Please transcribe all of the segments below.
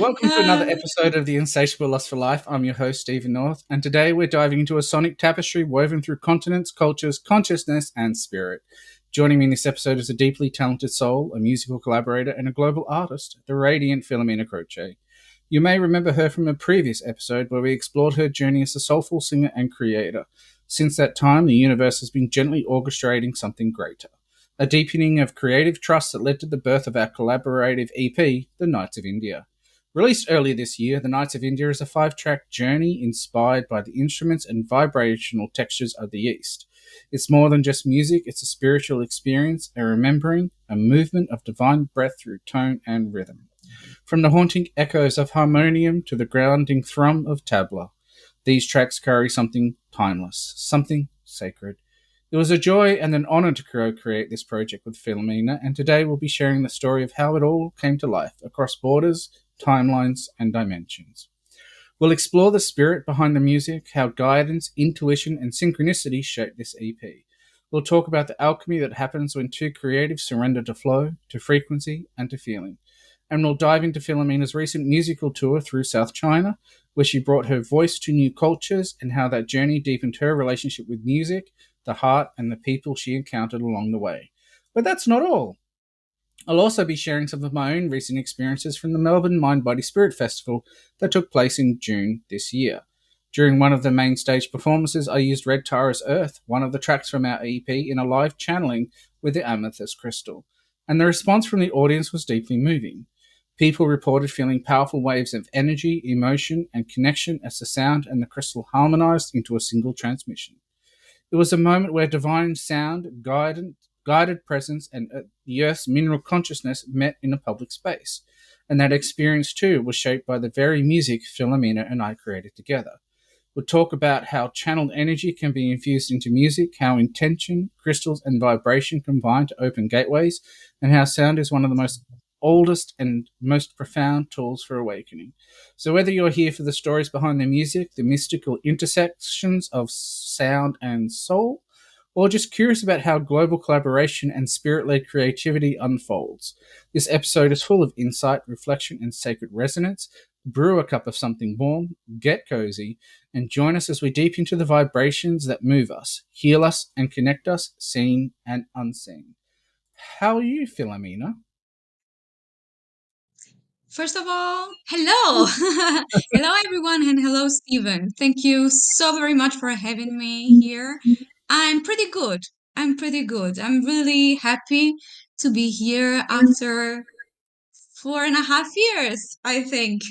Welcome to another episode of the Insatiable Lust for Life. I'm your host, Stephen North, and today we're diving into a sonic tapestry woven through continents, cultures, consciousness, and spirit. Joining me in this episode is a deeply talented soul, a musical collaborator, and a global artist, the radiant Filomena Croce. You may remember her from a previous episode where we explored her journey as a soulful singer and creator. Since that time, the universe has been gently orchestrating something greater. A deepening of creative trust that led to the birth of our collaborative EP, The Nights of India. Released earlier this year, The Nights of India is a 5-track journey inspired by the instruments and vibrational textures of the East. It's more than just music, it's a spiritual experience, a remembering, a movement of divine breath through tone and rhythm. From the haunting echoes of Harmonium to the grounding thrum of Tabla, these tracks carry something timeless, something sacred. It was a joy and an honor to co-create this project with Filomena, and today we'll be sharing the story of how it all came to life across borders, timelines, and dimensions. We'll explore the spirit behind the music, how guidance, intuition, and synchronicity shape this EP. We'll talk about the alchemy that happens when two creatives surrender to flow, to frequency, and to feeling. And we'll dive into Filomena's recent musical tour through South China, where she brought her voice to new cultures and how that journey deepened her relationship with music, the heart, and the people she encountered along the way. But that's not all. I'll also be sharing some of my own recent experiences from the Melbourne Mind Body Spirit Festival that took place in June this year. During one of the main stage performances, I used Red Tara's Earth, one of the tracks from our EP, in a live channeling with the Amethyst crystal. And the response from the audience was deeply moving. People reported feeling powerful waves of energy, emotion, and connection as the sound and the crystal harmonized into a single transmission. It was a moment where divine sound, guided presence, and the Earth's mineral consciousness met in a public space. And that experience, too, was shaped by the very music Filomena and I created together. We'll talk about how channeled energy can be infused into music, how intention, crystals, and vibration combine to open gateways, and how sound is one of the most oldest and most profound tools for awakening. So whether you're here for the stories behind the music, the mystical intersections of sound and soul, or just curious about how global collaboration and spirit-led creativity unfolds, this episode is full of insight, reflection, and sacred resonance. Brew a cup of something warm, get cozy, and join us as we deep into the vibrations that move us, heal us, and connect us, seen and unseen. How are you, Filomena? First of all, hello. Hello, everyone, and hello, Stephen. Thank you so very much for having me here. I'm pretty good. I'm really happy to be here after 4.5 years, I think,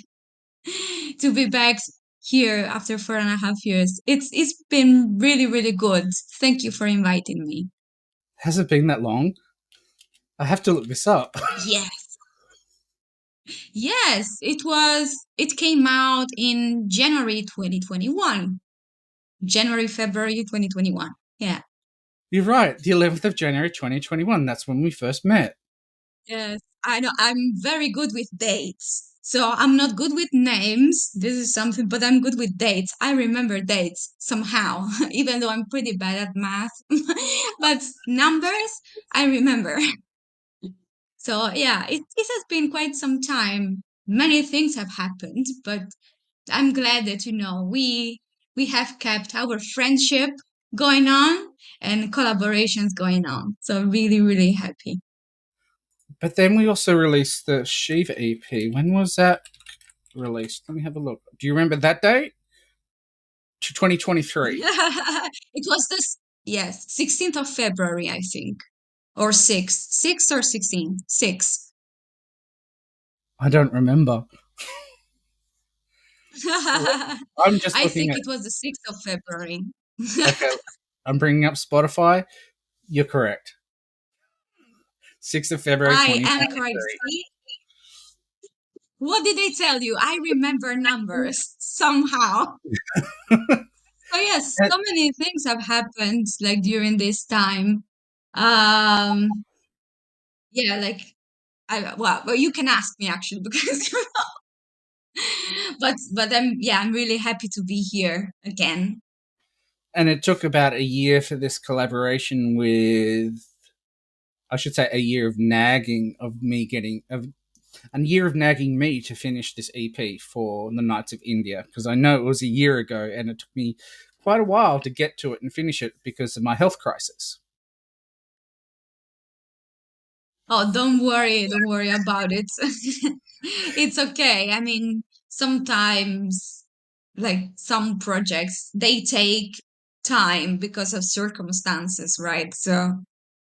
to be back here after 4.5 years. It's been really, really good. Thank you for inviting me. Has it been that long? I have to look this up. Yes. Yes, it came out in January 2021. January, February 2021. Yeah. You're right, the 11th of January 2021. That's when we first met. Yes. I know I'm very good with dates. So I'm not good with names. This is something, but I'm good with dates. I remember dates somehow, even though I'm pretty bad at math. But numbers, I remember. So yeah, it has been quite some time. Many things have happened, but I'm glad that we have kept our friendship going on and collaborations going on. So really, really happy. But then we also released the Shiva EP. When was that released? Let me have a look. Do you remember that date? To 2023. It was this, yes, 16th of February, I think, or 6th or 16th, 6th. I don't remember. I'm just I looking think at. it was the 6th of February. Okay, I'm bringing up Spotify. You're correct. 6th of February I am correct. 2023. See? What did they tell you? I remember numbers somehow. So yes, so many things have happened like during this time. Um, yeah, like well, you can ask me actually because but I'm really happy to be here again. And it took about a year for this collaboration with, I should say, a year of nagging of me getting, of a year of nagging me to finish this EP for the Knights of India, because I know it was a year ago and it took me quite a while to get to it and finish it because of my health crisis. Oh, don't worry about it. It's okay. I mean, sometimes, like some projects, they take time because of circumstances, right? So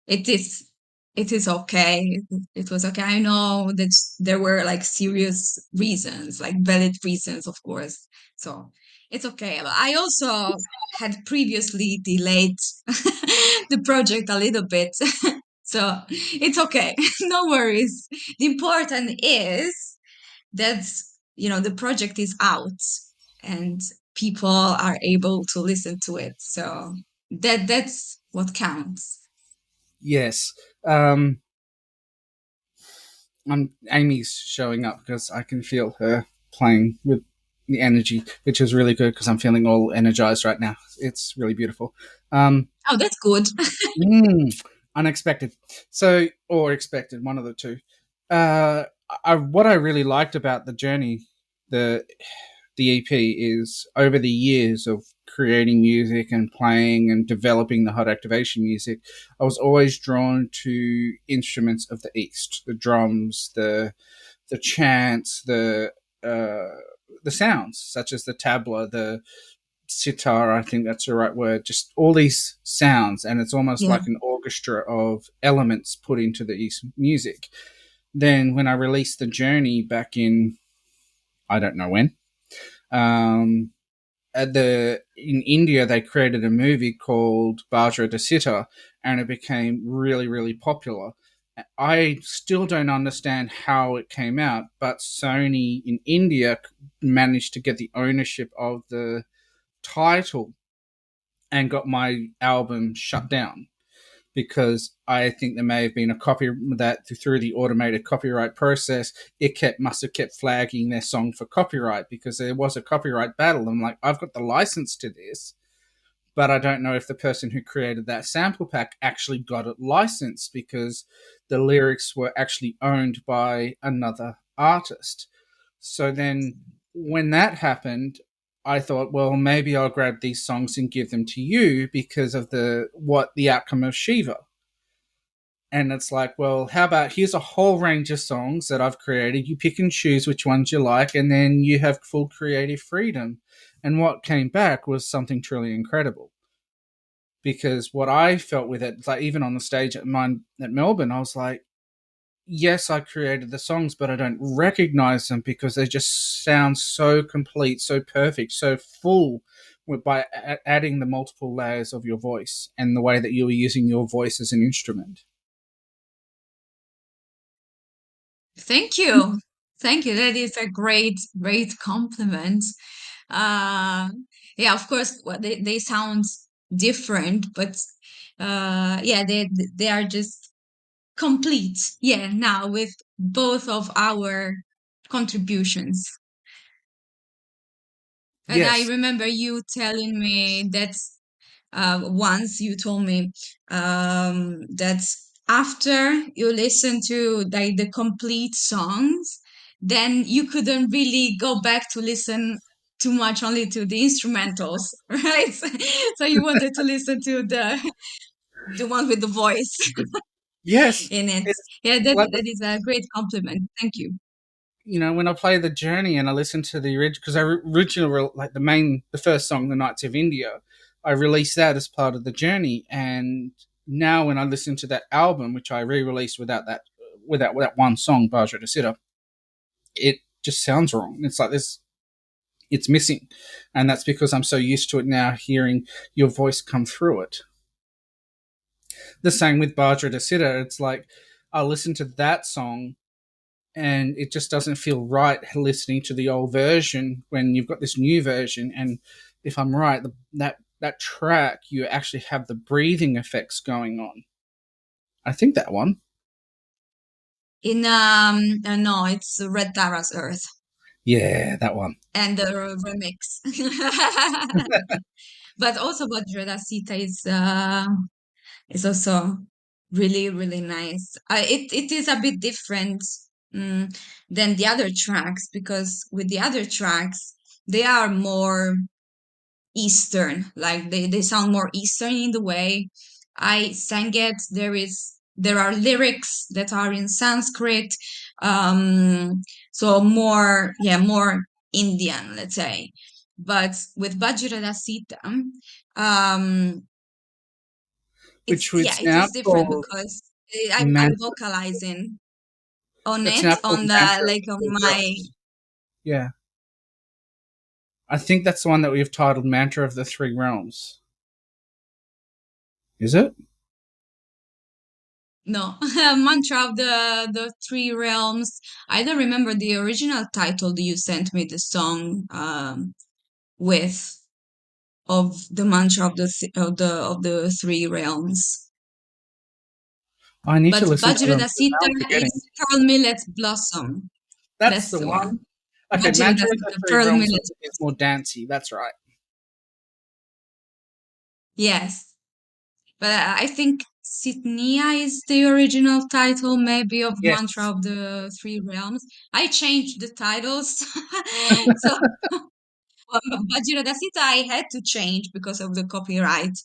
it is, it is okay. It was okay. I know that there were like serious reasons, like valid reasons, of course. So it's okay. But I also had previously delayed the project a little bit. So it's okay. No worries. The important is that, you know, the project is out and people are able to listen to it. So that's what counts. Yes. Amy's showing up because I can feel her playing with the energy, which is really good because I'm feeling all energized right now. It's really beautiful. Um, Oh, that's good. mm, Unexpected. So, or expected, one of the two. Uh, what I really liked about the journey, the the EP, is over the years of creating music and playing and developing the hot activation music, I was always drawn to instruments of the East, the drums, the chants, the sounds, such as the tabla, the sitar, I think that's the right word, just all these sounds, and it's almost Yeah. like an orchestra of elements put into the East music. Then when I released the journey back in, I don't know when, um, at the in India they created a movie called Bajra de Sitar, and it became really really popular. I still don't understand how it came out, but Sony in India managed to get the ownership of the title and got my album shut down because I think there may have been a copy that through the automated copyright process, it must have kept flagging their song for copyright because there was a copyright battle. I'm like, I've got the license to this, but I don't know if the person who created that sample pack actually got it licensed because the lyrics were actually owned by another artist. So then when that happened, I thought, well, maybe I'll grab these songs and give them to you because of the outcome of Shiva. And it's like, well, how about here's a whole range of songs that I've created. You pick and choose which ones you like, and then you have full creative freedom. And what came back was something truly incredible. Because what I felt with it, like even on the stage at Melbourne, I was like, yes, I created the songs, but I don't recognize them because they just sound so complete, so perfect, so full by adding the multiple layers of your voice and the way that you were using your voice as an instrument. Thank you. Thank you. That is a great compliment. Uh, yeah, of course, they sound different, but yeah, they are just complete. Yeah, now with both of our contributions. And I Yes, remember you telling me that once you told me that after you listen to like the complete songs, then you couldn't really go back to listen too much only to the instrumentals, right? So you wanted to listen to the one with the voice yes. in it. It's Yeah, like that is a great compliment. Thank you. when I play the Journey and I listen to the original, because I originally like the first song, the Knights of India, I released that as part of the Journey, and now when I listen to that album, which I re-released without that one song, Bajra de Siddha, it just sounds wrong. It's like this, it's missing, and that's because I'm so used to it now, hearing your voice come through it. The same with Bajra de Siddha. It's like I listen to that song and it just doesn't feel right listening to the old version when you've got this new version. And if I'm right, that track, you actually have the breathing effects going on. I think that one. In no, it's Red Tara's Earth Yeah, that one. and the remix. But also Vajra Sita is also really nice. It is a bit different than the other tracks, because with the other tracks, they are more Eastern, like they sound more Eastern in the way I sang it. There are lyrics that are in Sanskrit, so more, yeah, more Indian, let's say. But with Vajrada Sita, um, which yeah, it's it now was different called because I'm mantra. vocalizing on It's now it, called on the, mantra of like, the on three my, realms. Yeah, I think that's the one that we've titled Mantra of the Three Realms. Is it? no, mantra of the three realms. I don't remember the original title you sent me the song with, of the mantra of the three realms. I need to But listen to them. Vajradasita Now I'm forgetting. is pearl millet blossom. That's That's the the one. one. Okay, Mantra of the Vajradasita, Three pearl Realms millet. is more dancey. That's right. Yes. But I think Sitnia is the original title, maybe, of Mantra Yes. of the Three Realms. I changed the titles. So, Vajradasita I had to change because of the copyright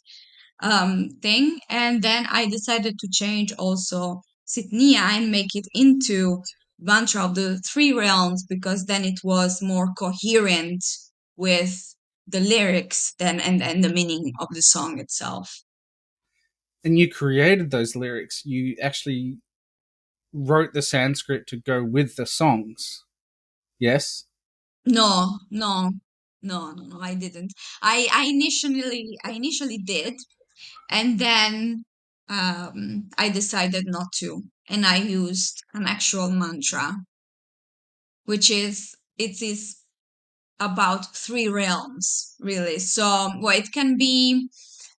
thing. And then I decided to change also Sitnia and make it into Mantra of the Three Realms, because then it was more coherent with the lyrics then, and the meaning of the song itself. And you created those lyrics. You actually wrote the Sanskrit to go with the songs. Yes. No, no, no, I didn't. I initially did, and then I decided not to, and I used an actual mantra, which is it is about three realms, really. So, well, it can be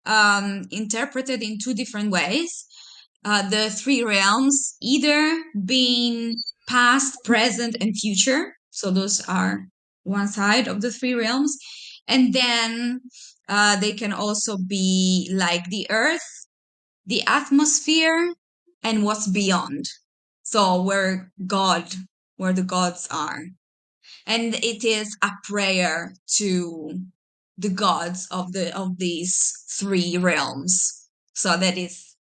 interpreted in two different ways. The three realms either being past, present, and future. So those are one side of the three realms. And then they can also be like the earth, the atmosphere, and what's beyond. So where the gods are. And it is a prayer to the gods of these three realms. So that is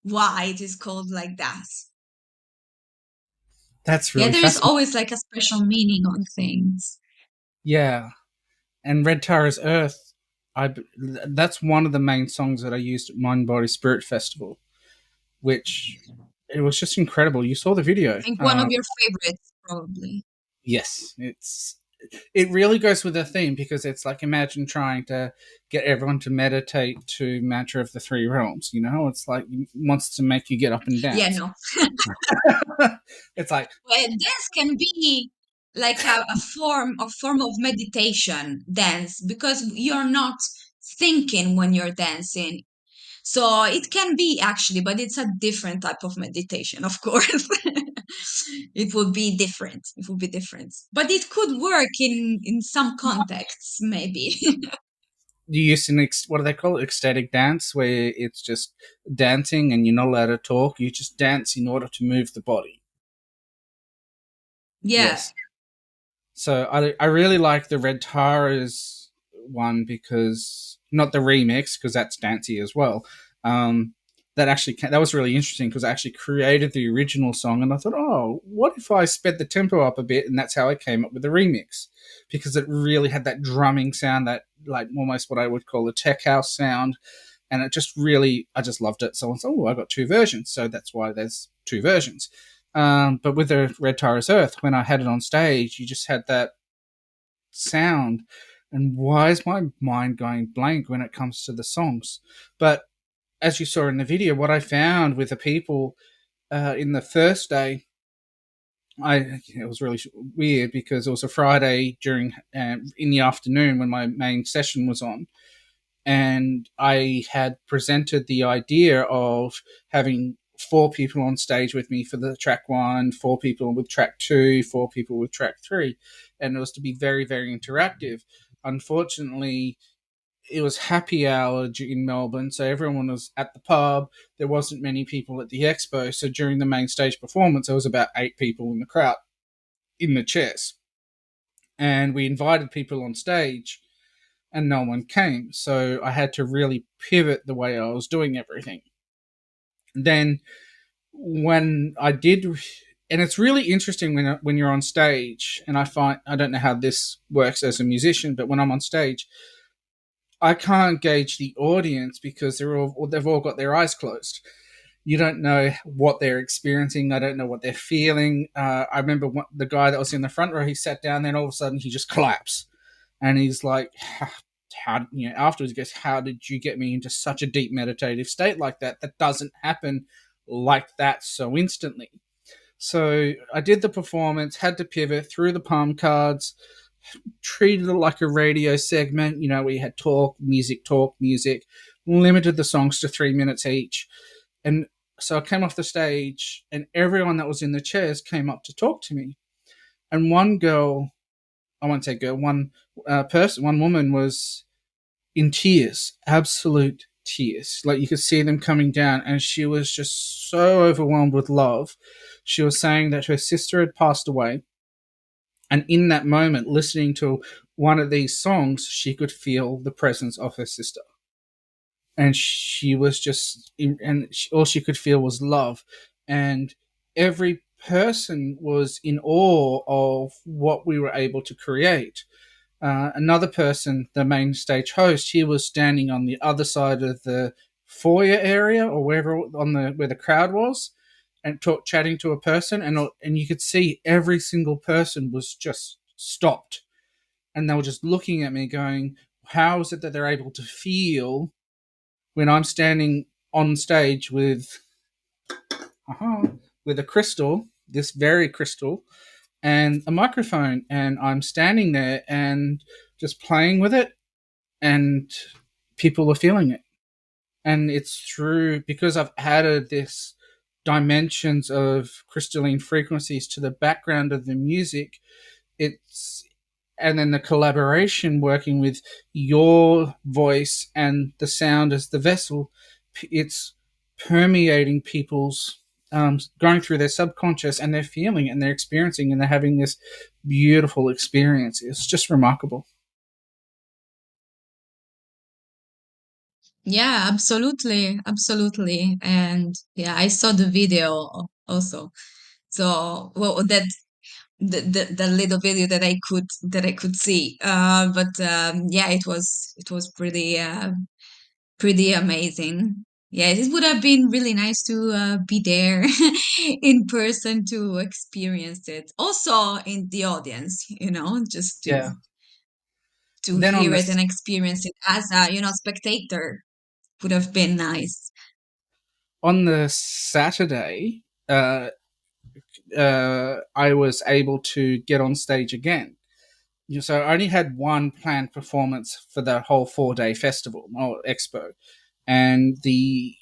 why it is called like that. That's Yeah, really there is fascinating. always like a special meaning on things. Yeah. And Red Tara's Earth, that's one of the main songs that I used at Mind Body Spirit Festival, which it was just incredible. You saw the I video. think one of your favorites, probably. Yes, it really goes with the theme because it's like imagine trying to get everyone to meditate to Mantra of the Three Realms. You know, it's like it wants to make you get up and Yeah, dance. no. It's like Well, dance can be like a form of meditation dance, because you're not thinking when you're dancing. So it can be actually, but it's a different type of meditation, of course. It would be different. It would be different. But it could work in some contexts, maybe. you use what do they call it? Ecstatic dance, where it's just dancing and you're not allowed to talk. You just dance in order to move the body. Yeah. Yes. So I really like the Red Tara's one because not the remix because that's dancey as well. Um, that was really interesting because I actually created the original song and I thought, oh, what if I sped the tempo up a bit, and that's how I came up with the remix because it really had that drumming sound, that like almost what I would call a tech house sound, and it just really I just loved it. So I was, oh, I got two versions, so that's why there's two versions. But with the Red Tara's Earth, when I had it on stage, you just had that sound. And why is my mind going blank when it comes to the songs? But as you saw in the video, what I found with the people in the first day, it was really weird because it was a Friday during in the afternoon when my main session was on, and I had presented the idea of having four people on stage with me for the track one, four people with track two, four people with track three, and it was to be very, very interactive. Unfortunately, it was happy hour in Melbourne, so everyone was at the pub. There wasn't many people at the expo, so during the main stage performance, there was about 8 people in the crowd in the chairs, and we invited people on stage, and no one came. So I had to really pivot the way I was doing everything. Then when I did, and it's really interesting when you're on stage, and I don't know how this works as a musician, but when I'm on stage, I can't gauge the audience because they've all got their eyes closed. You don't know what they're experiencing. I don't know what they're feeling. I remember the guy that was in the front row. He sat down, then all of a sudden he just collapsed, and he's like, "How?" Afterwards, he goes, "How did you get me into such a deep meditative state like that? That doesn't happen like that so instantly." So I did the performance, had to pivot through the palm cards, treated it like a radio segment. We had talk, music, limited the songs to 3 minutes each. And so I came off the stage, and everyone that was in the chairs came up to talk to me. And one girl, I won't say girl, one one woman was in tears, absolute tears. Like you could see them coming down, and she was just so overwhelmed with love. She was saying that her sister had passed away, and in that moment, listening to one of these songs, she could feel the presence of her sister. And she was just, all she could feel was love. And every person was in awe of what we were able to create. Another person, the main stage host, he was standing on the other side of the foyer area or wherever where the crowd was, and chatting to a person, and you could see every single person was just stopped, and they were just looking at me, going, "How is it that they're able to feel when I'm standing on stage with with a crystal, this very crystal, and a microphone, and I'm standing there and just playing with it, and people are feeling it." And it's through, because I've added this dimensions of crystalline frequencies to the background of the music, it's and then the collaboration working with your voice and the sound as the vessel, it's permeating people's going through their subconscious, and they're feeling it and they're experiencing, and they're having this beautiful experience. It's just remarkable. Yeah, absolutely, absolutely. And yeah, I saw the video also. So, well, that the little video that I could see. But yeah, it was pretty amazing. Yeah, it would have been really nice to be there in person to experience it. Also in the audience, just Yeah. to Then on hear it this and experience it as a spectator would have been nice. on the Saturday, I was able to get on stage again. So I only had one planned performance for the whole 4-day festival or expo, and the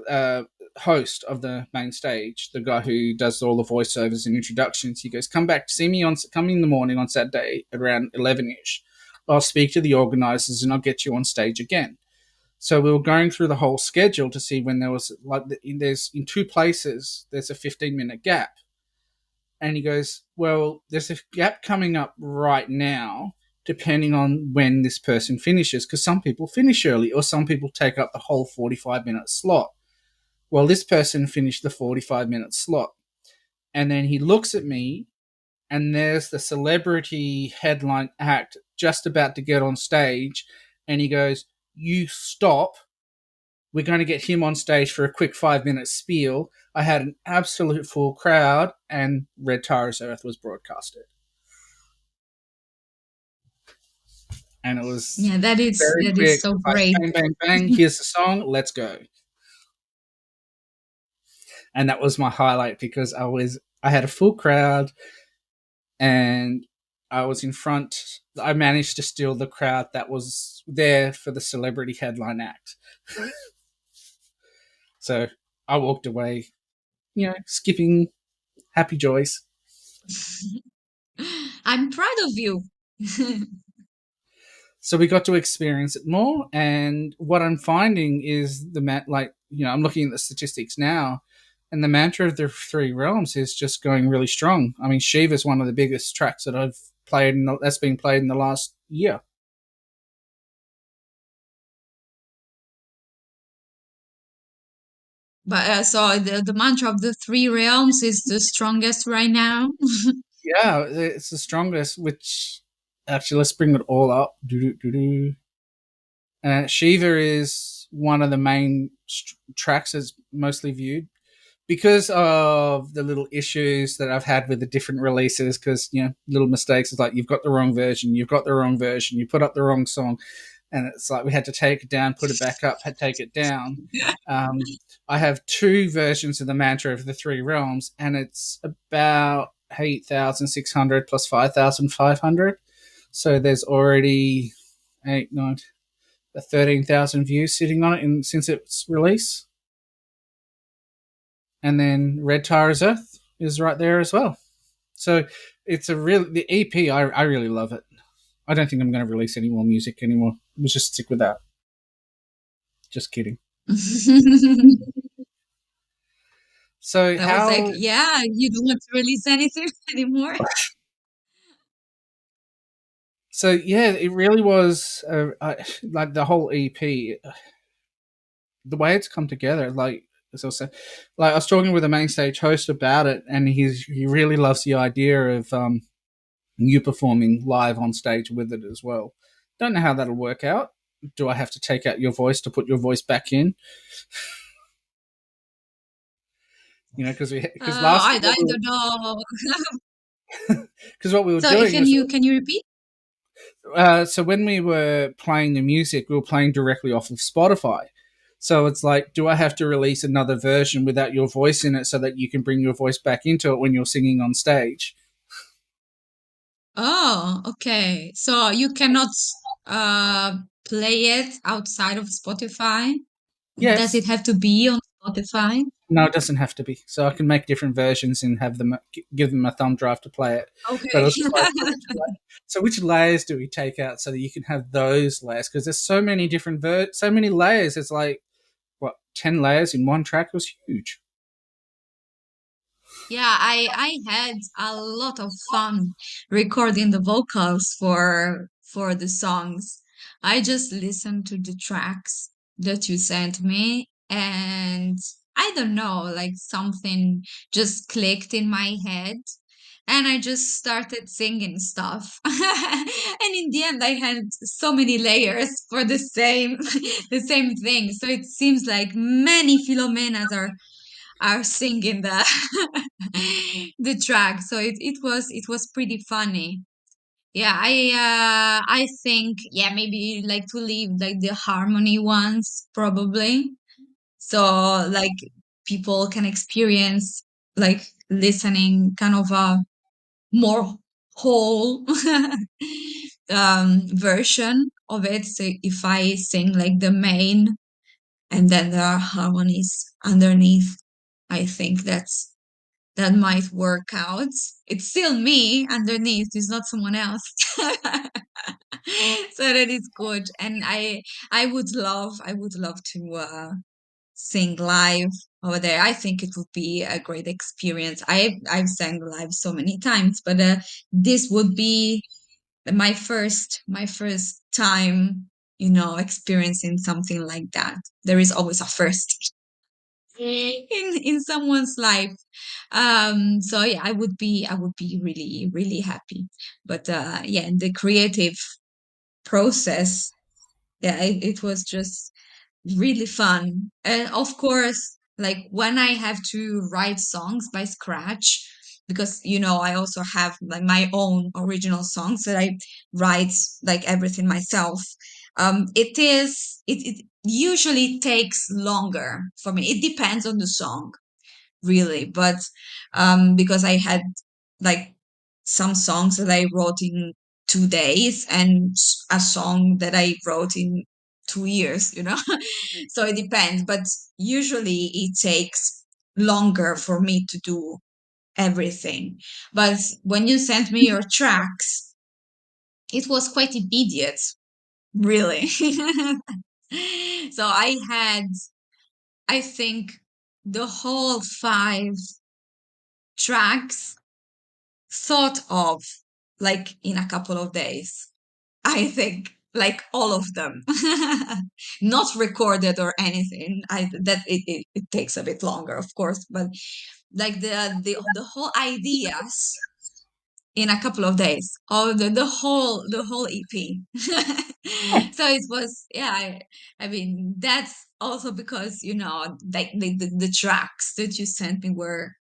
uh, host of the main stage, the guy who does all the voiceovers and introductions, he goes, come in the morning on Saturday around 11ish. I'll speak to the organizers and I'll get you on stage again." So we were going through the whole schedule to see when there was there's in 2 places there's a 15-minute gap, and he goes, "Well, there's a gap coming up right now, depending on when this person finishes, because some people finish early or some people take up the whole 45-minute slot. Well, this person finished the 45-minute slot." And then he looks at me, and there's the celebrity headline act just about to get on stage, and he goes, "You stop. We're going to get him on stage for a quick 5-minute spiel." I had an absolute full crowd, and Red Tara's Earth was broadcasted. And it was Yeah, that is very that is quick. so Like, great. bang, bang, bang. Here's the song. Let's go. And that was my highlight, because I had a full crowd, and I was in front. I managed to steal the crowd that was there for the celebrity headline act. So I walked away, skipping happy joys. I'm proud of you. So we got to experience it more. And what I'm finding is I'm looking at the statistics now, and the mantra of the three realms is just going really strong. I mean, Shiva is one of the biggest tracks that I've played, that's been played in the last year. But so the mantra of the three realms is the strongest right now. Yeah, it's the strongest. Which actually, let's bring it all up. Doo-doo-doo-doo. Shiva is one of the main tracks that's mostly viewed because of the little issues that I've had with the different releases. Because little mistakes. It's like you've got the wrong version, you've got the wrong version, you put up the wrong song, and it's like we had to take it down, put it back up, take it down. I have two versions of the mantra of the three realms, and it's about 8,600 plus 5,500. So there's already 13,000 views sitting on it since its release. And then Red Tara's Earth is right there as well. So it's the EP. I really love it. I don't think I'm going to release any more music anymore. Let's just stick with that. Just kidding. So I was like, how? yeah, you don't want to release anything anymore. So yeah, it really was like the whole EP. The way it's come together, like as I was saying, like I was talking with a main stage host about it, and he really loves the idea of you performing live on stage with it as well. Don't know how that'll work out. Do I have to take out your voice to put your voice back in? Because last I don't know. because what we were So doing was can you repeat? so when we were playing the music, we were playing directly off of Spotify. So it's like, do I have to release another version without your voice in it so that you can bring your voice back into it when you're singing on stage? Oh, okay. So you cannot uh play it outside of Spotify? Does Yes. it have to be on Spotify? No, it doesn't have to be. So I can make different versions and have them give them a thumb drive to play it. But Okay. it's just like, which layers do we take out so that you can have those layers? Because there's so many different so many layers. It's like what 10 layers in one track was huge. Yeah, I had a lot of fun recording the vocals for the songs. I just listened to the tracks that you sent me, and I don't know, like something just clicked in my head, and I just started singing stuff. And in the end I had so many layers for the same the same thing. So it seems like many Filomenas are singing the the track. So it was pretty funny. Yeah, I think yeah maybe like to leave like the harmony ones probably. So like people can experience like listening kind of a more whole version of it. So if I sing like the main and then there are harmonies underneath, I think that might work out. It's still me underneath, it's not someone else. So that is good. And I would love to sing live over there. I think it would be a great experience. I've sang live so many times, but this would be my first time, you know, experiencing something like that. There is always a first in someone's life. So yeah, I would be really really happy. But yeah, in the creative process, yeah, it was just really fun. And of course, like when I have to write songs by scratch, because you know I also have like my own original songs that I write like everything myself. It usually takes longer for me. It depends on the song, really, but because I had like some songs that I wrote in 2 days and a song that I wrote in 2 years, you know. So it depends, but usually it takes longer for me to do everything. But when you sent me your tracks, it was quite immediate. really. So I had, I think, the whole 5 tracks thought of like in a couple of days. I think like all of them, not recorded or anything. It takes a bit longer, of course, but like the whole ideas in a couple of days, or the whole EP. So it was, yeah. I mean, that's also because like the tracks that you sent me were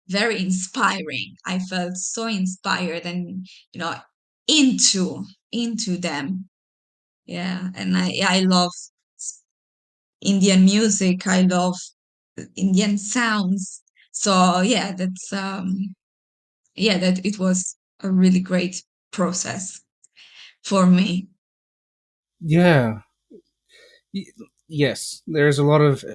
very inspiring. I felt so inspired and into into them. Yeah, and I love Indian music. I love Indian sounds. So yeah, that it was a really great process for me. Yeah. Y- yes, there's a lot of.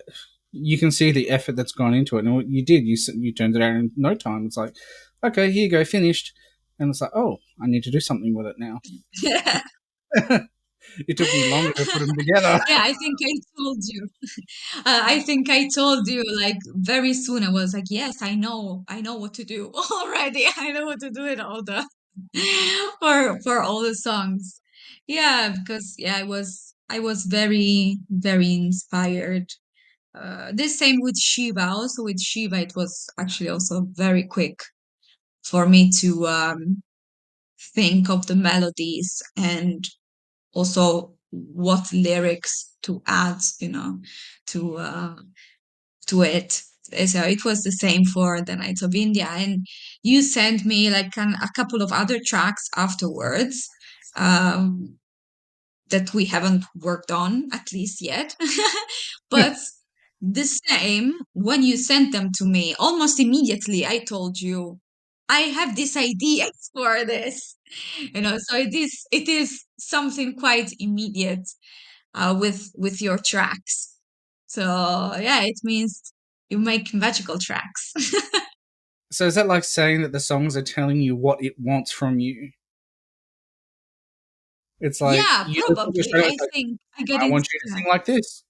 You can see the effort that's gone into it, and what you did, you turned it out in no time. It's like, okay, here you go, finished, and it's like, oh, I need to do something with it now. Yeah. It took me longer to put them together. Yeah, I think I told you. I think I told you like very soon. I was like, yes, I know what to do already. I know what to do in all the for all the songs. Yeah, because yeah, I was very very inspired. The same with Shiva. Also with Shiva, it was actually also very quick for me to think of the melodies and also what lyrics to add, to it. So it was the same for the Nights of India. And you sent me like a couple of other tracks afterwards, um, that we haven't worked on, at least yet. But the same, when you sent them to me, almost immediately, I told you, I have this idea for this. So it is something quite immediate, with your tracks. So yeah, it means you make magical tracks. So is that like saying that the songs are telling you what it wants from you? It's like Yeah, you look at your probably. show, I it's like, think I get I it. want you to Yeah. sing like this.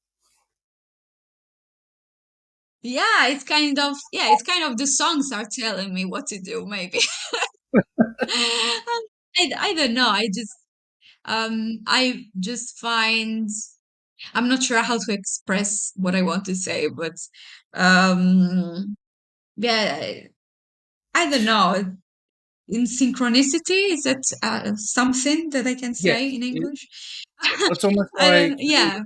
Yeah, it's kind of the songs are telling me what to do, maybe. I don't know. I just find I'm not sure how to express what I want to say, but um yeah, I don't know. In synchronicity, is that something that I can say Yes, in English? it's almost I like don't, yeah.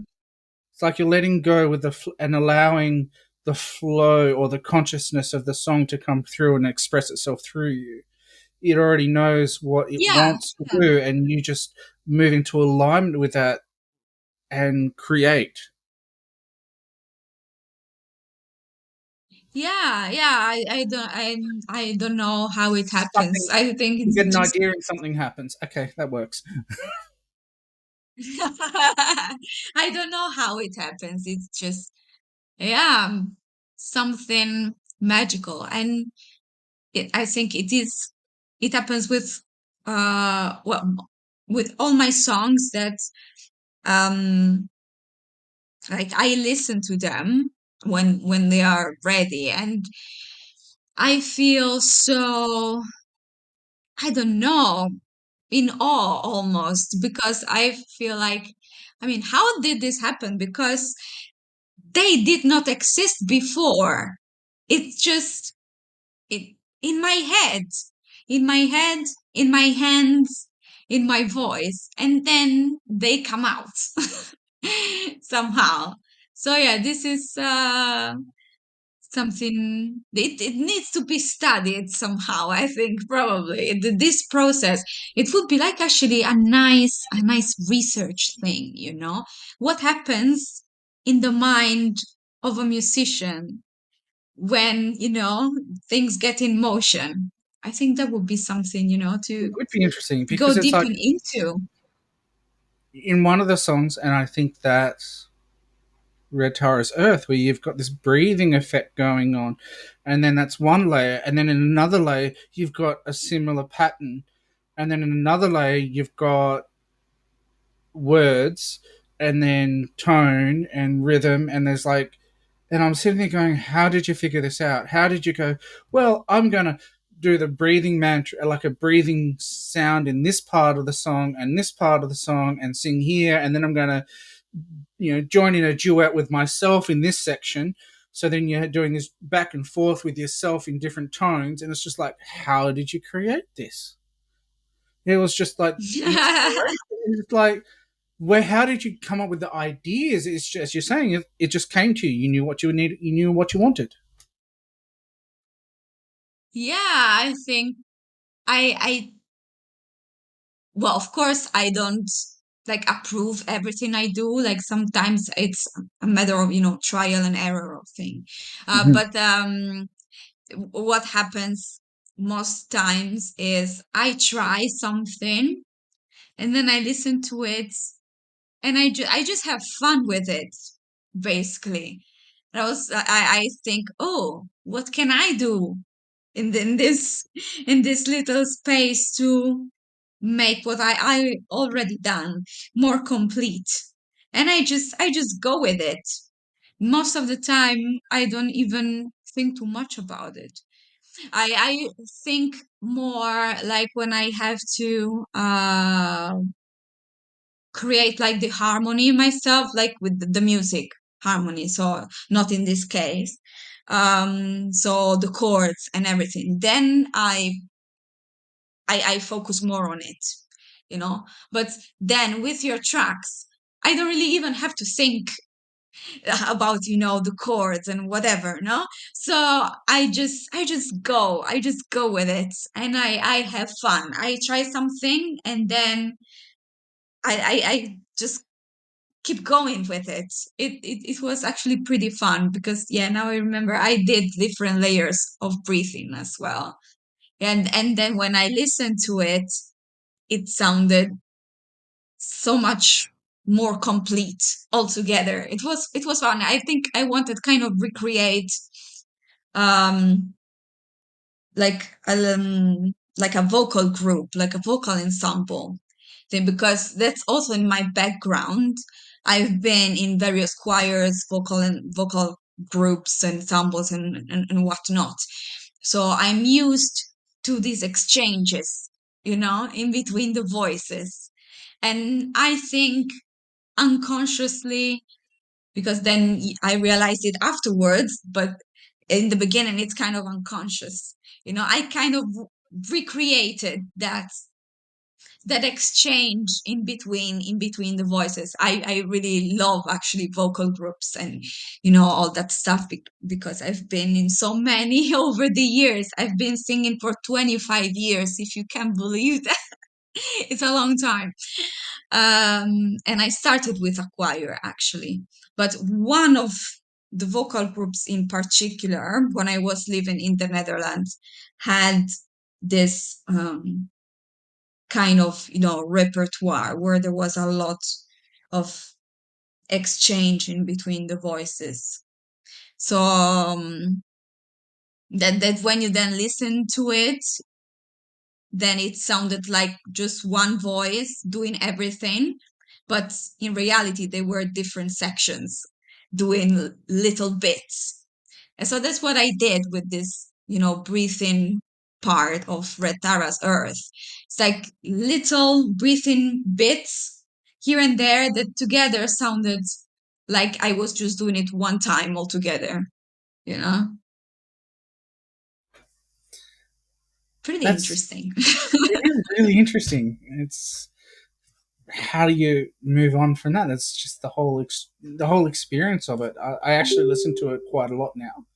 it's like you're letting go with and allowing the flow or the consciousness of the song to come through and express itself through you. It already knows what it Yeah, wants to do, and you just move into alignment with that and create yeah. I don't know how it happens. something. I think You it's get an just idea and something happens. Okay, that works. I don't know how it happens. It's just, yeah, something magical. And I think it happens well, with all my songs that, um like, I listen to them when they are ready, and I feel so, I don't know, in awe almost, because I feel like, I mean, how did this happen? Because they did not exist before. It's just it in my head, in my head, in my hands, in my voice, and then they come out somehow. So yeah, this is something, it needs to be studied somehow. I think probably this process, it would be like actually a nice research thing, what happens in the mind of a musician when things get in motion. I think that would be something, It to would be interesting go because it's deep like into. in one of the songs, and I think that's Red Tara's Earth, where you've got this breathing effect going on, and then that's one layer, and then in another layer you've got a similar pattern, and then in another layer you've got words and then tone and rhythm, and there's like, and I'm sitting there going, how did you figure this out? How did you go, well, I'm going to do the breathing mantra, like a breathing sound in this part of the song and this part of the song, and sing here, and then I'm going to, join in a duet with myself in this section. So then you're doing this back and forth with yourself in different tones, and it's just like, how did you create this? It was just like inspiration. It's like, where? How did you come up with the ideas? It's just, as you're saying, it just came to you. You knew what you needed. You knew what you wanted. Yeah, I think I well, of course, I don't like approve everything I do. Like sometimes it's a matter of, trial and error of thing. Mm-hmm. But what happens most times is I try something and then I listen to it and I just have fun with it, basically. And I think, oh, what can I do in this in this little space to make what I already done more complete? And I just go with it. Most of the time I don't even think too much about it. I think more like when I have to create like the harmony myself, like with the music harmony. So not in this case. So the chords and everything. Then I focus more on it, you know. But then with your tracks, I don't really even have to think about the chords and whatever, no. So I just go with it, and I have fun. I try something and then I just keep going with it. It was actually pretty fun because yeah, now I remember I did different layers of breathing as well. And then when I listened to it, it sounded so much more complete altogether. It was fun. I think I wanted kind of recreate um like a vocal group, like a vocal ensemble thing, because that's also in my background. I've been in various choirs, vocal groups, ensembles, and whatnot. So I'm used to these exchanges, in between the voices. And I think unconsciously, because then I realized it afterwards, but in the beginning it's kind of unconscious. I kind of recreated that exchange in between the voices. I really love actually vocal groups and all that stuff, because I've been in so many over the years. I've been singing for 25 years, if you can believe that. It's a long time. And I started with a choir actually, but one of the vocal groups in particular, when I was living in the Netherlands, had this kind of repertoire where there was a lot of exchange in between the voices. So that when you then listen to it, then it sounded like just one voice doing everything, but in reality they were different sections doing little bits. And so that's what I did with this breathing part of Red Tara's Earth. It's like little breathing bits here and there that together sounded like I was just doing it one time altogether, you know pretty That's interesting. It is really interesting. It's how do you move on from that? That's just the whole experience of it. I actually listen to it quite a lot now.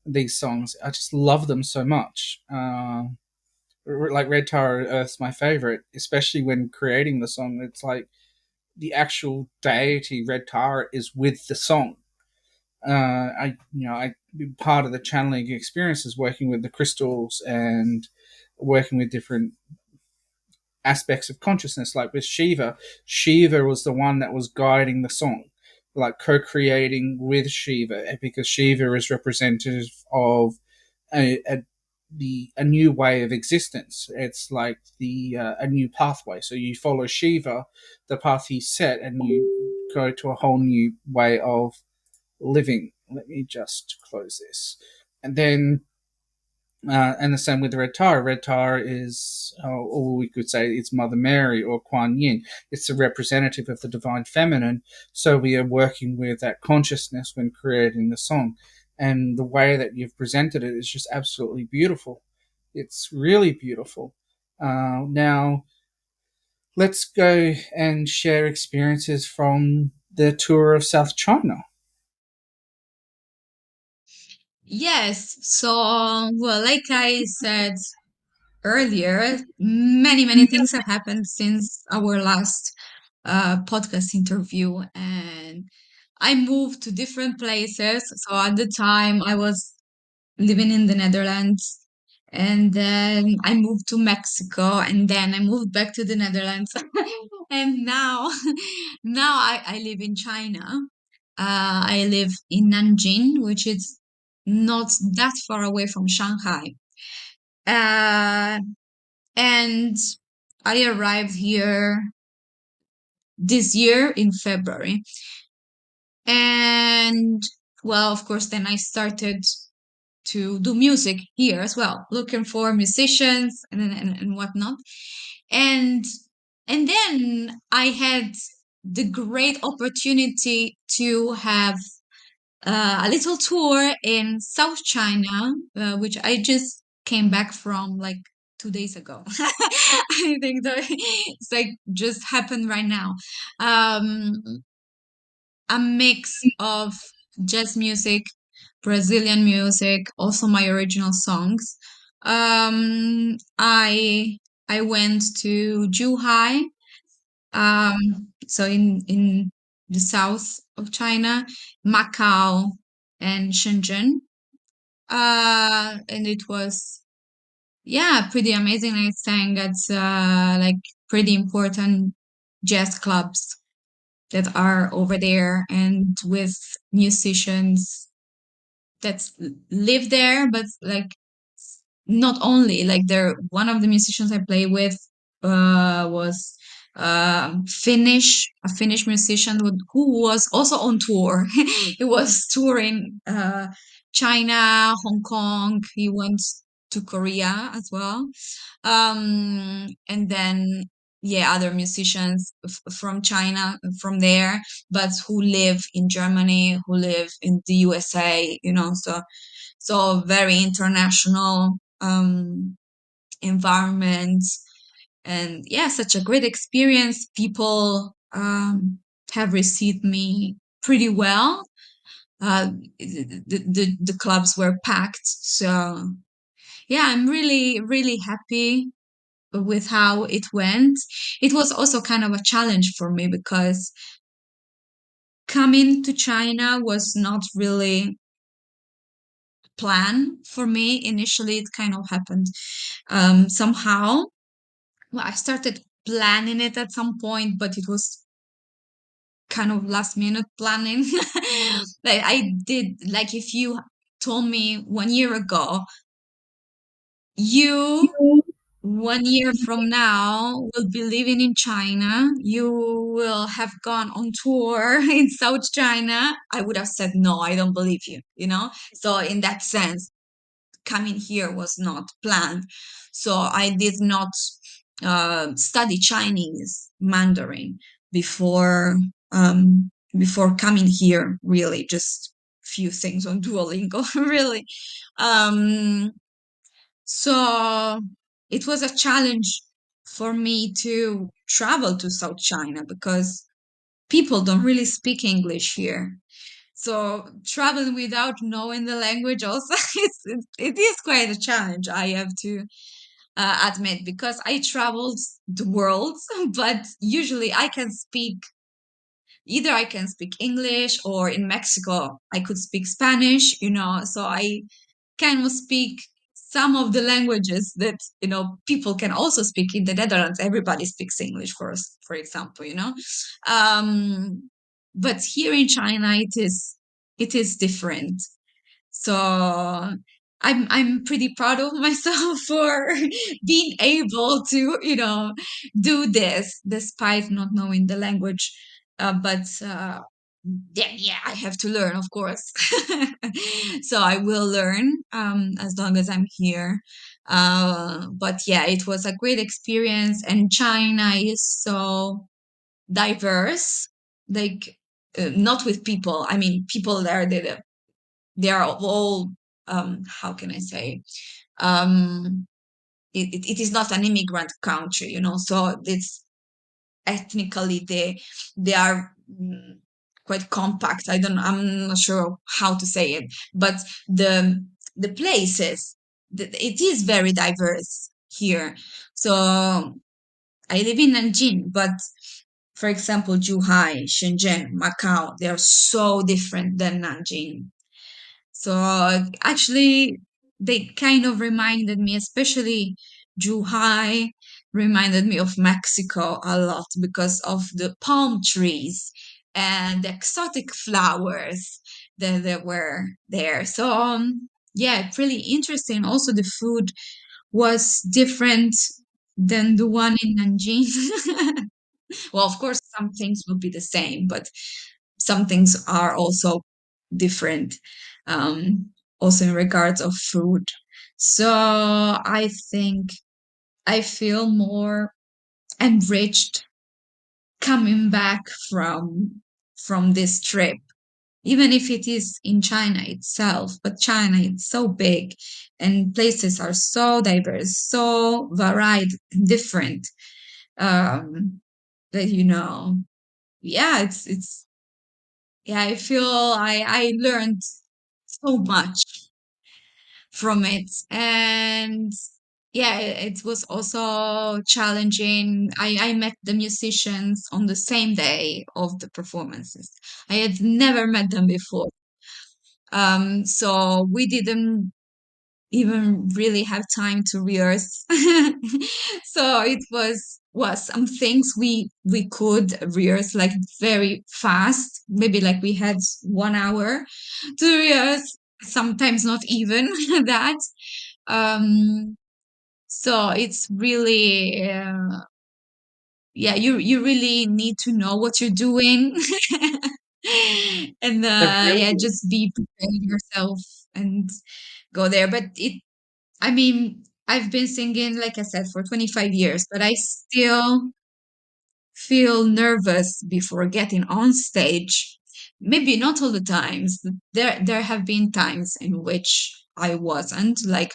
These songs, I just love them so much. Like Red Tara Earth's my favorite, especially when creating the song. It's like the actual deity Red Tara is with the song. I part of the channeling experience is working with the crystals and working with different aspects of consciousness. Like with Shiva, Shiva was the one that was guiding the song, like co-creating with Shiva, because Shiva is representative of a the a new way of existence. It's like the a new pathway. So you follow Shiva, the path he set, and you go to a whole new way of living. Let me just close this, and then and the same with the red Tara. Red Tara is, or we could say, it's Mother Mary or Kuan Yin. It's a representative of the divine feminine. So we are working with that consciousness when creating the song. And the way that you've presented it is just absolutely beautiful. It's really beautiful. Now, let's go and share experiences from the tour of South China. Yes. So, well, like I said earlier, many things have happened since our last podcast interview, and I moved to different places. So at the time, I was living in the Netherlands, and then I moved to Mexico, and then I moved back to the Netherlands, and now, now I live in China. I live in Nanjing, which is not that far away from Shanghai. Uh, and I arrived here this year in February. And well, of course, then I started to do music here as well, looking for musicians and whatnot. And and then I had the great opportunity to have a little tour in South China, which I just came back from like 2 days ago. I think that it's like just happened right now. Um, a mix of jazz music, Brazilian music, also my original songs. I went to Zhuhai, so in the south of China, Macau, and Shenzhen. And it was, yeah, pretty amazing. I sang at like pretty important jazz clubs that are over there, and with musicians that live there, but like not only like they're one of the musicians I play with was a Finnish musician who was also on tour. He was touring China, Hong Kong. He went to Korea as well. And then yeah, other musicians from China, from there, but who live in Germany, who live in the USA, you know, so very international environment. And yeah, such a great experience. People have received me pretty well. The clubs were packed, so yeah, I'm really happy with how it went. It was also kind of a challenge for me because coming to China was not really plan for me. Initially, it kind of happened somehow. Well, I started planning it at some point, but it was kind of last minute planning. Like I did, like if you told me 1 year ago, you 1 year from now will be living in China, you will have gone on tour in South China, I would have said, no, I don't believe you, you know? So in that sense, coming here was not planned. So I did not study Chinese Mandarin before before coming here. Really, just few things on Duolingo. Really, um, so it was a challenge for me to travel to South China because people don't really speak English here. So traveling without knowing the language also it is quite a challenge. I have to admit, because I traveled the world, but usually I can speak either I can speak English, or in Mexico I could speak Spanish. You know, so I kind of speak some of the languages that people can also speak in the Netherlands. Everybody speaks English, for example. But here in China it is different. So I'm pretty proud of myself for being able to, do this despite not knowing the language. But yeah, I have to learn, of course. So I will learn as long as I'm here. But yeah, it was a great experience, and China is so diverse. Like, not with people. I mean, people there, they are all, how can I say, um, it is not an immigrant country, so it's ethnically they are, quite compact. I'm not sure how to say it, but the places, it is very diverse here. So I live in Nanjing, but for example, Zhuhai, Shenzhen, Macau, they are so different than Nanjing. So actually, they kind of reminded me, especially Zhuhai, reminded me of Mexico a lot because of the palm trees and the exotic flowers that were there. So yeah, really interesting. Also, the food was different than the one in Nanjing. Well, of course, some things will be the same, but some things are also different, also in regards of food. So I think I feel more enriched coming back from this trip, even if it is in China itself. But China is so big, and places are so diverse, so varied, different, that yeah, it's yeah, I feel I learned so much from it. And yeah, it was also challenging. I met the musicians on the same day of the performances. I had never met them before. So we didn't even really have time to rehearse. So it was some things we could rehearse like very fast. Maybe like we had 1 hour to rehearse, sometimes not even that. Um, so it's really, yeah, you really need to know what you're doing. And They're yeah, brilliant. just be prepared yourself and go there. But I mean, I've been singing, like I said, for 25 years, but I still feel nervous before getting on stage. Maybe not all the times. There have been times in which I wasn't. Like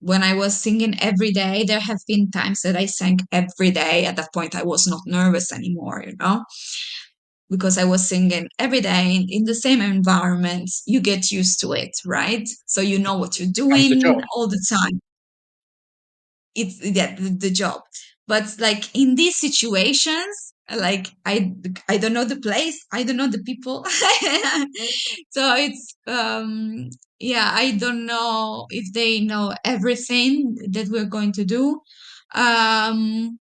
when I was singing every day, there have been times that I sang every day. At that point, I was not nervous anymore, because I was singing every day in the same environment. You get used to it, right? So you know what you're Becomes the doing job. all the time. It's yeah, the job. But like in these situations, like I don't know the place, I don't know the people. So it's yeah, I don't know if they know everything that we're going to do. um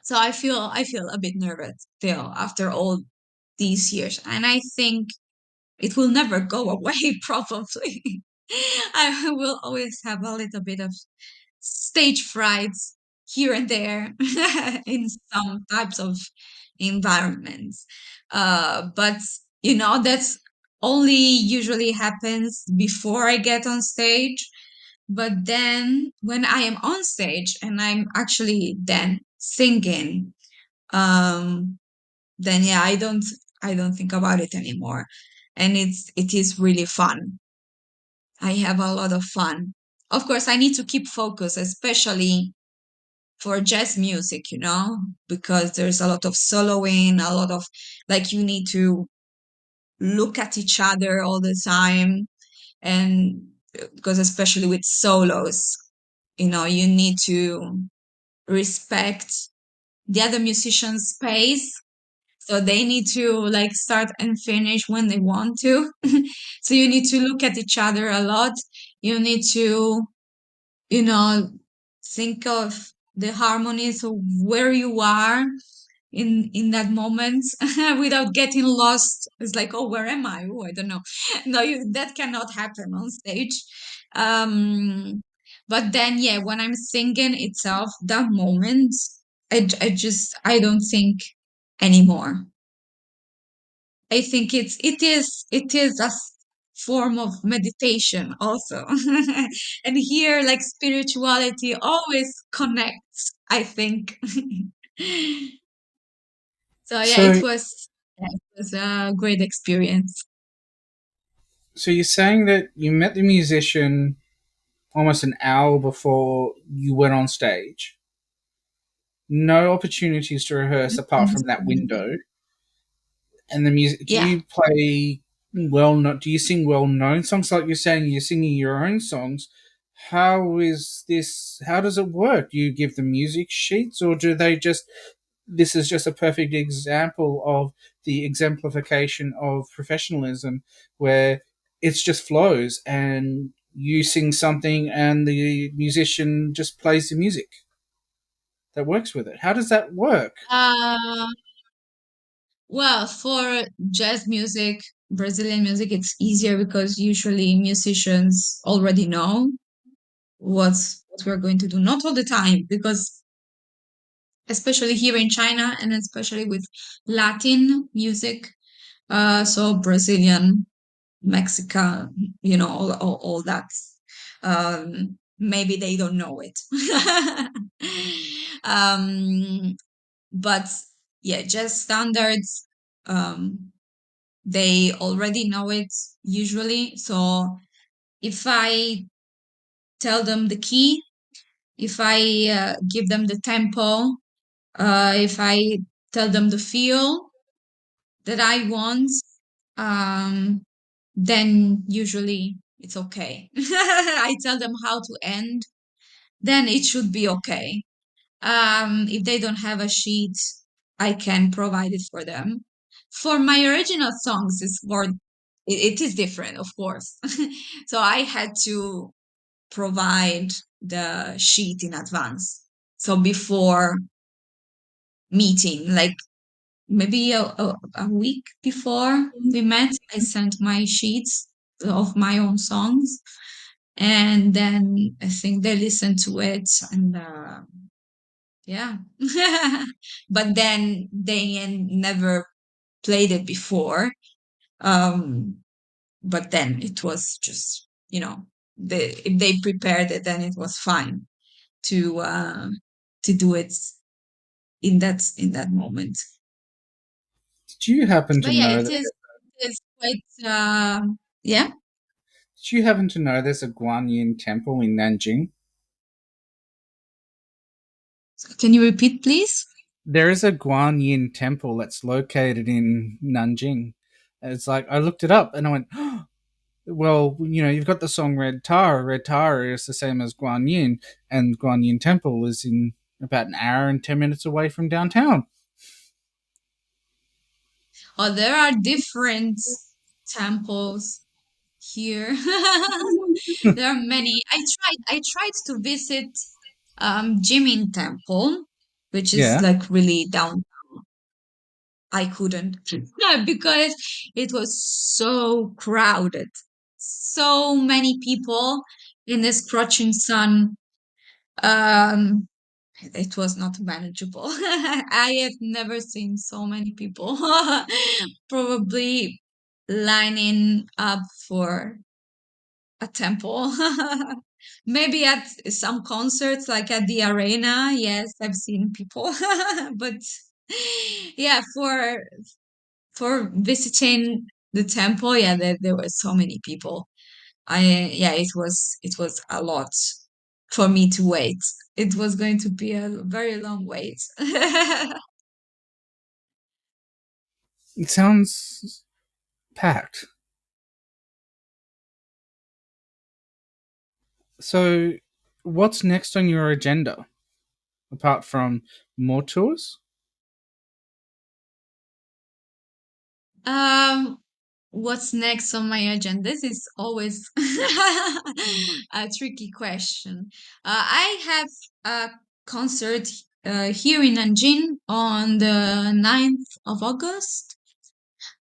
so I feel a bit nervous still after all these years, and I think it will never go away, probably. I will always have a little bit of stage frights here and there in some types of environments. But that's only usually happens before I get on stage. But then when I am on stage and I'm actually then singing, um, then yeah, I don't think about it anymore. And it is really fun. I have a lot of fun. Of course, I need to keep focus, especially for jazz music, because there's a lot of soloing, a lot of like you need to look at each other all the time. And because especially with solos, you need to respect the other musician's space. So they need to like start and finish when they want to. So you need to look at each other a lot. You need to, you know, think of the harmonies of where you are in that moment without getting lost. It's like, oh, where am I? Oh, I don't know. No, that cannot happen on stage. um, but then, yeah, when I'm singing itself, that moment, I don't think anymore. I think it is a form of meditation also. And here, like, spirituality always connects, I think. So yeah, So, it was a great experience. so you're saying that you met the musician almost an hour before you went on stage. No opportunities to rehearse apart from that Mhm. window. And the music. Do Yeah. you play well? Not do you sing well-known songs? Like you're saying, you're singing your own songs. How is this? How does it work? Do you give them music sheets, or do they just? This is just a perfect example of the exemplification of professionalism, where it's just flows and you sing something and the musician just plays the music that works with it. How does that work? Uh, well, for jazz music, Brazilian music, it's easier because usually musicians already know what we're going to do. Not all the time, because especially here in China and especially with Latin music, so Brazilian, Mexican, all that. Maybe they don't know it. um, but yeah, jazz standards, um, they already know it usually. So if I tell them the key, if I give them the tempo, if I tell them the feel that I want, um, then usually it's okay. I tell them how to end, then it should be okay. If they don't have a sheet, I can provide it for them. For my original songs, it is different, of course. So I had to provide the sheet in advance. So before meeting, like maybe a week before we met, I sent my sheets of my own songs. And then I think they listened to it, and yeah. But then they never played it before. Um, but then it was just, if they prepared it, then it was fine to do it in that moment. Do you happen to But yeah, know it that? is it is quite yeah. Do you happen to know there's a Guanyin temple in Nanjing? Can you repeat, please? There is a Guanyin temple that's located in Nanjing. It's like I looked it up and I went, oh, well, you've got the song Red Tara. Red Tara is the same as Guanyin, and Guanyin Temple is in about an hour and 10 minutes away from downtown. Oh, there are different temples here. There are many. I tried to visit Jimin Temple, which is Yeah. like really down. I couldn't because it was so crowded. So many people in the scorching sun. Um, it was not manageable. I have never seen so many people probably lining up for a temple. Maybe at some concerts, like at the arena, yes, I've seen people. But yeah, for visiting the temple, yeah, there were so many people. Yeah, it was a lot for me to wait. It was going to be a very long wait. It sounds packed. So, what's next on your agenda apart from more tours? Um, what's next on my agenda? This is always a tricky question. I have a concert here in Nanjing on the 9th of August.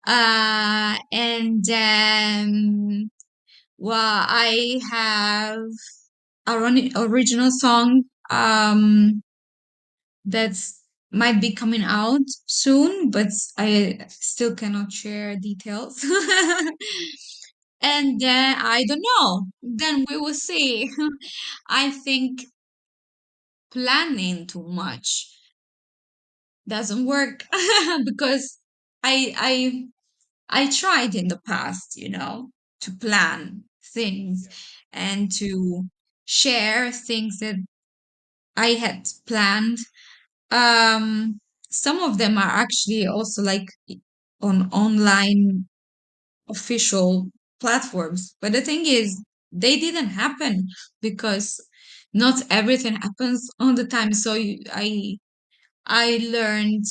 And then Well, I have original song that's might be coming out soon, but I still cannot share details. And then I don't know. Then we will see. I think planning too much doesn't work because I I I tried in the past, to plan things and to share things that I had planned. Um, some of them are actually also like on online official platforms. But the thing is, they didn't happen because not everything happens all the time. So I learned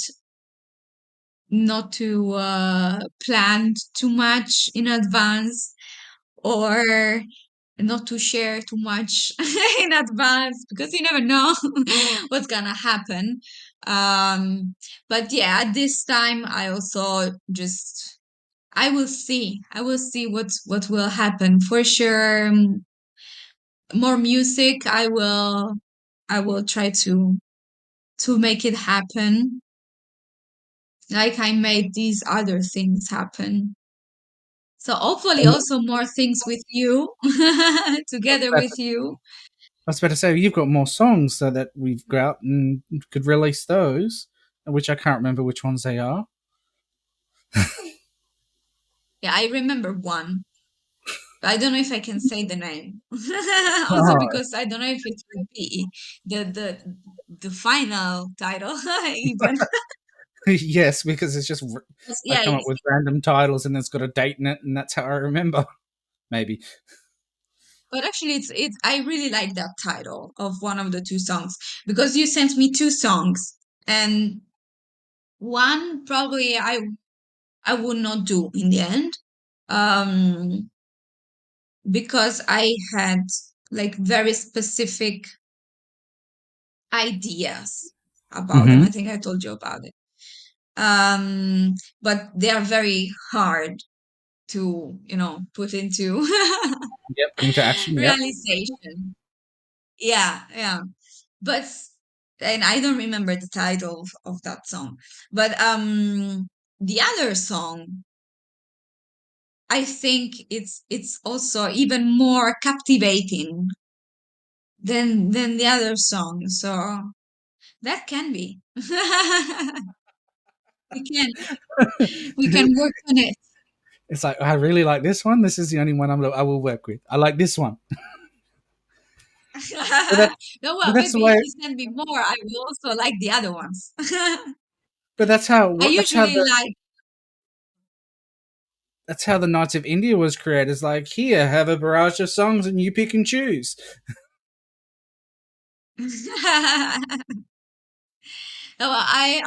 not to plan too much in advance or not to share too much in advance because you never know what's gonna happen. Um, but yeah, at this time, I also just I will see what will happen for sure. More music, I will try to make it happen. Like I made these other things happen. So hopefully And also more things with you, together that's, with you. I was about to say, you've got more songs so that we've got out and could release those, which I can't remember which ones they are. Yeah, I remember one, but I don't know if I can say the name. Also Oh, because I don't know if it would be the final title even. yes, because it's just I Yeah, come up with random titles and it's got a date in it, and that's how I remember. Maybe. but actually it's I really like that title of one of the two songs because you sent me two songs and one probably I would not do in the end. Um because I had like very specific ideas about them. Mm-hmm. I think I told you about it. Um, but they are very hard to, put into Yep. Put into action. Yep. realization. Yeah, yeah. But and I don't remember the title of that song. But the other song, I think it's also even more captivating than the other song. So that can be. we can we can work on it. It's like I really like this one. This is the only one I will work with. I like this one, but that No, but well, that's the maybe if way. you send me more, I will also like the other ones. But I that's how usually like. the Knights of India was created. It's like, here, have a barrage of songs and you pick and choose. No, well, I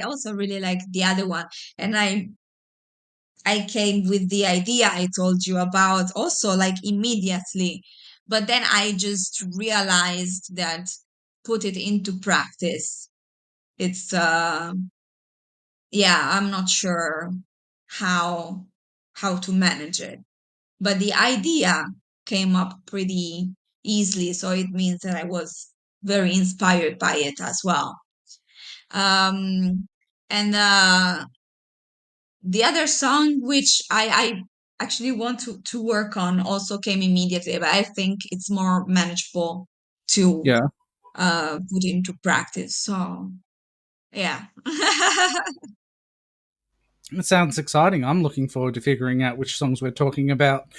also really like the other one, and I came with the idea I told you about also like immediately, but then I just realized that put it into practice. It's yeah, I'm not sure how how to manage it. But the idea came up pretty easily, so it means that I was very inspired by it as well. Um, and the other song, which I actually want to work on, also came immediately, but I think it's more manageable to Yeah, put into practice. So, yeah. it sounds exciting. I'm looking forward to figuring out which songs we're talking about.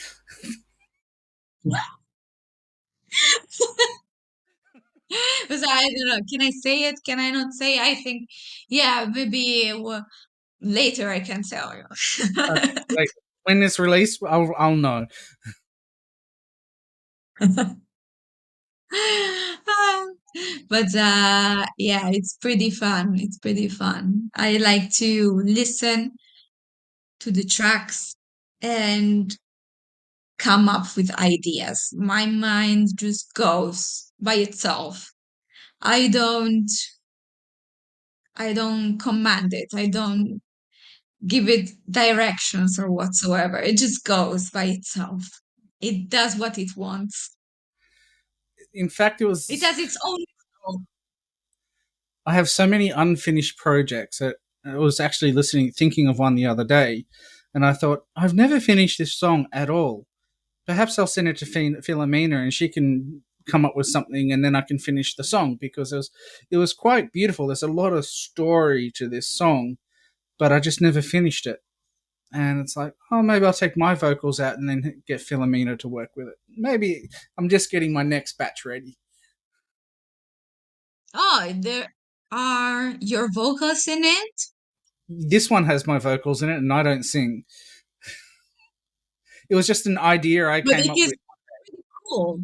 Because I don't know, can I say it? Can I not say? I think, yeah, maybe later I can tell Uh, you. like when it's released, I'll know. But yeah, it's pretty fun. It's pretty fun. I like to listen to the tracks and come up with ideas. My mind just goes by itself. I don't I don't command it. I don't give it directions or whatsoever. It just goes by itself. It does what it wants. In fact, It has its own. I have so many unfinished projects that I was actually thinking of one the other day, and I thought, I've never finished this song at all. Perhaps I'll send it to Filomena and she can come up with something, and then I can finish the song, because it was quite beautiful. There's a lot of story to this song, but I just never finished it. And it's like, oh, maybe I'll take my vocals out and then get Filomena to work with it. Maybe I'm just getting my next batch ready. Oh, there are your vocals in it? This one has my vocals in it, and I don't sing. It was just an idea I But came it up is with. cool.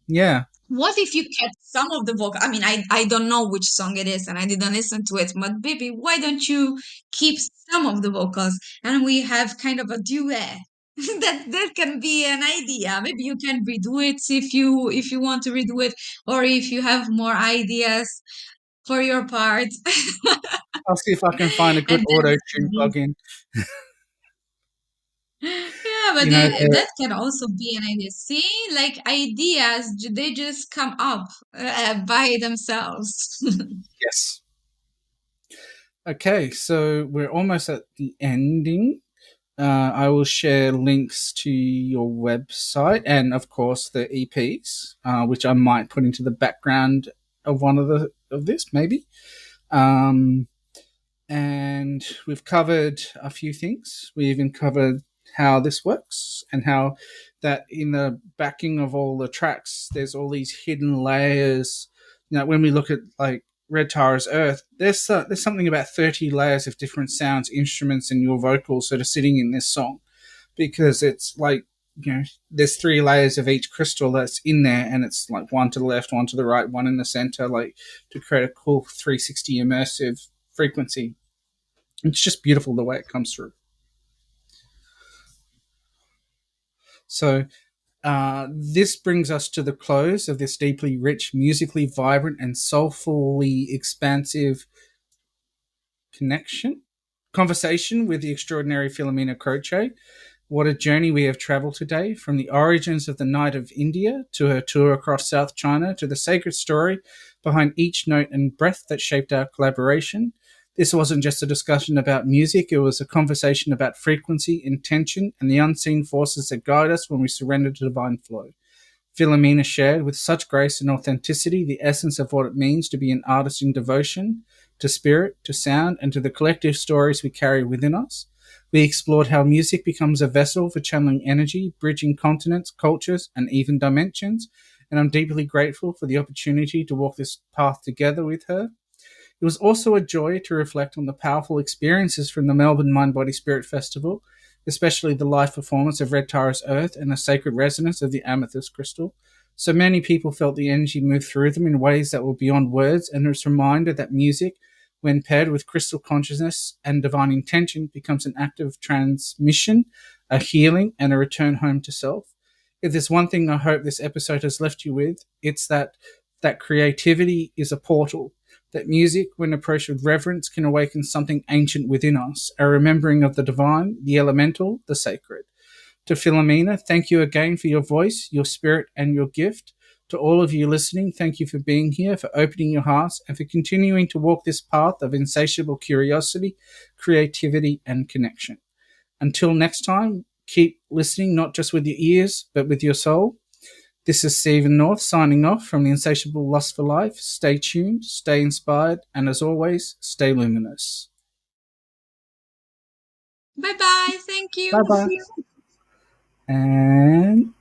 Yeah, What if you kept some of the vocal? I mean, I don't know which song it is and I didn't listen to it, but baby, why don't you keep some of the vocals and we have kind of a duet? That can be an idea. Maybe you can redo it if you want to redo it, or if you have more ideas for your part. I'll see if I can find a good And auto tune then plugin. yeah, but You know, that can also be an idea. See, like ideas, they just come up by themselves. yes. Okay, so we're almost at the ending. I will share links to your website and, of course, the EPs, which I might put into the background of one of this, maybe. Um, and we've covered a few things. We even covered how this works, and how that in the backing of all the tracks, there's all these hidden layers. When we look at like Red Tara's Earth, there's something about 30 layers of different sounds, instruments, and your vocals that are sitting in this song, because it's like, there's 3 layers of each crystal that's in there, and it's like one to the left, one to the right, one in the center, like to create a cool 360 immersive frequency. It's just beautiful the way it comes through. So this brings us to the close of this deeply rich, musically vibrant, and soulfully expansive conversation with the extraordinary Filomena Croce. What a journey we have traveled today, from the origins of the Night of India to her tour across South China, to the sacred story behind each note and breath that shaped our collaboration. This wasn't just a discussion about music, it was a conversation about frequency, intention, and the unseen forces that guide us when we surrender to divine flow. Filomena shared with such grace and authenticity the essence of what it means to be an artist in devotion, to spirit, to sound, and to the collective stories we carry within us. We explored how music becomes a vessel for channeling energy, bridging continents, cultures, and even dimensions, and I'm deeply grateful for the opportunity to walk this path together with her. It was also a joy to reflect on the powerful experiences from the Melbourne Mind Body Spirit Festival, especially the live performance of Red Tara's Earth and the sacred resonance of the Amethyst crystal. So many people felt the energy move through them in ways that were beyond words, and it was a reminder that music, when paired with crystal consciousness and divine intention, becomes an act of transmission, a healing, and a return home to self. If there's one thing I hope this episode has left you with, it's that creativity is a portal, that music, when approached with reverence, can awaken something ancient within us, a remembering of the divine, the elemental, the sacred. To Filomena, thank you again for your voice, your spirit, and your gift. To all of you listening, thank you for being here, for opening your hearts, and for continuing to walk this path of insatiable curiosity, creativity, and connection. Until next time, keep listening, not just with your ears, but with your soul. This is Stephen North signing off from the Insatiable Lust for Life. Stay tuned, stay inspired, and as always, stay luminous. Bye bye. Thank Bye you. bye. And